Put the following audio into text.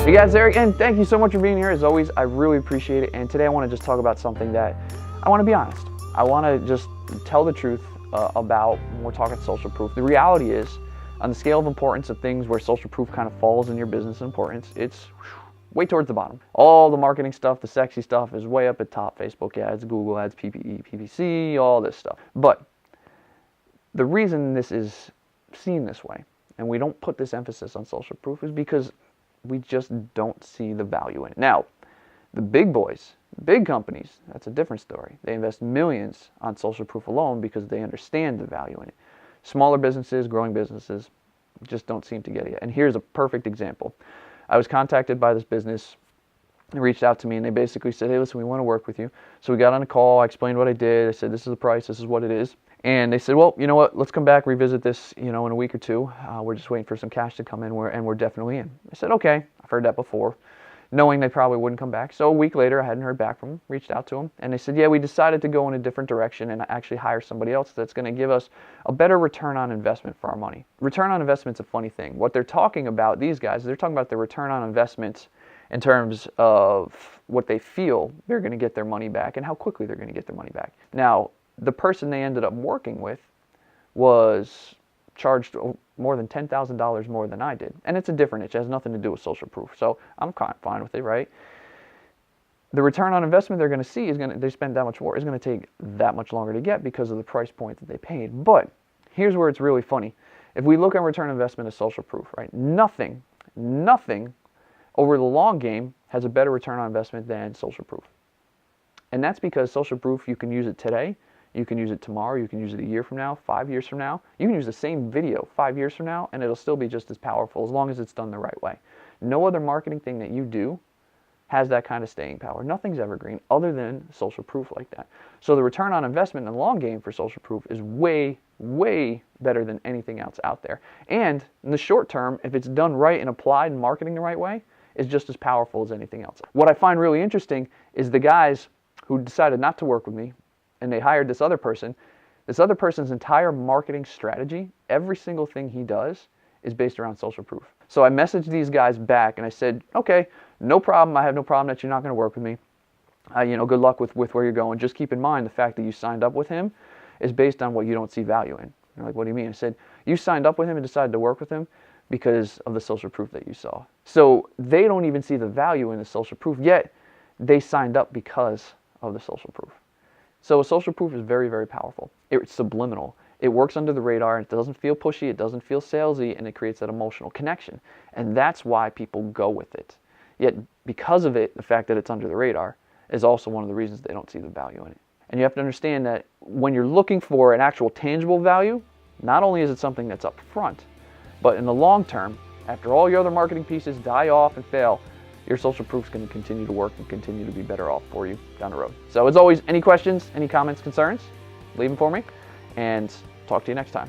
Hey guys, Eric, and thank you so much for being here. As always, I really appreciate it. And today I want to just talk about something that I want to be honest. I want to just tell the truth about when we're talking social proof. The reality is, on the scale of importance of things where social proof kind of falls in your business importance, it's way towards the bottom. All the marketing stuff, the sexy stuff is way up at top. Facebook ads, Google ads, PPE, PPC, all this stuff. But the reason this is seen this way, and we don't put this emphasis on social proof, is because we just don't see the value in it. Now, the big boys, big companies, that's a different story. They invest millions on social proof alone because they understand the value in it. Smaller businesses, growing businesses, just don't seem to get it yet. And here's a perfect example. I was contacted by this business. They reached out to me and they basically said, hey, listen, we want to work with you. So we got on a call. I explained what I did. I said, this is the price. This is what it is. And they said, well, you know what? Let's come back, revisit this, in a week or two. We're just waiting for some cash to come in, and we're definitely in. I said, okay. I've heard that before, knowing they probably wouldn't come back. So a week later, I hadn't heard back from them. Reached out to them, and they said, yeah, we decided to go in a different direction and actually hire somebody else that's going to give us a better return on investment for our money. Return on investment's a funny thing. What they're talking about, these guys, they're talking about the return on investment in terms of what they feel they're going to get their money back and how quickly they're going to get their money back. Now, the person they ended up working with was charged more than $10,000 more than I did. And it's a different niche. It has nothing to do with social proof. So I'm fine with it, right? The return on investment they're going to see they spend that much more, is going to take that much longer to get because of the price point that they paid. But here's where it's really funny. If we look at return on investment as social proof, right? Nothing over the long game has a better return on investment than social proof. And that's because social proof, you can use it today. You can use it tomorrow, you can use it a year from now, 5 years from now. You can use the same video 5 years from now and it'll still be just as powerful as long as it's done the right way. No other marketing thing that you do has that kind of staying power. Nothing's evergreen other than social proof like that. So the return on investment in the long game for social proof is way, way better than anything else out there. And in the short term, if it's done right and applied and marketing the right way, is just as powerful as anything else. What I find really interesting is the guys who decided not to work with me and they hired this other person. This other person's entire marketing strategy, every single thing he does, is based around social proof. So I messaged these guys back and I said, okay, no problem. I have no problem that you're not going to work with me. Good luck with where you're going. Just keep in mind the fact that you signed up with him is based on what you don't see value in. They're like, what do you mean? I said, you signed up with him and decided to work with him because of the social proof that you saw. So they don't even see the value in the social proof, yet they signed up because of the social proof. So social proof is very, very powerful. It's subliminal. It works under the radar. It doesn't feel pushy. It doesn't feel salesy, and it creates that emotional connection. And that's why people go with it. Yet because of it, the fact that it's under the radar is also one of the reasons they don't see the value in it. And you have to understand that when you're looking for an actual tangible value, not only is it something that's up front, but in the long term, after all your other marketing pieces die off and fail, your social proof is going to continue to work and continue to be better off for you down the road. So as always, any questions, any comments, concerns, leave them for me, and talk to you next time.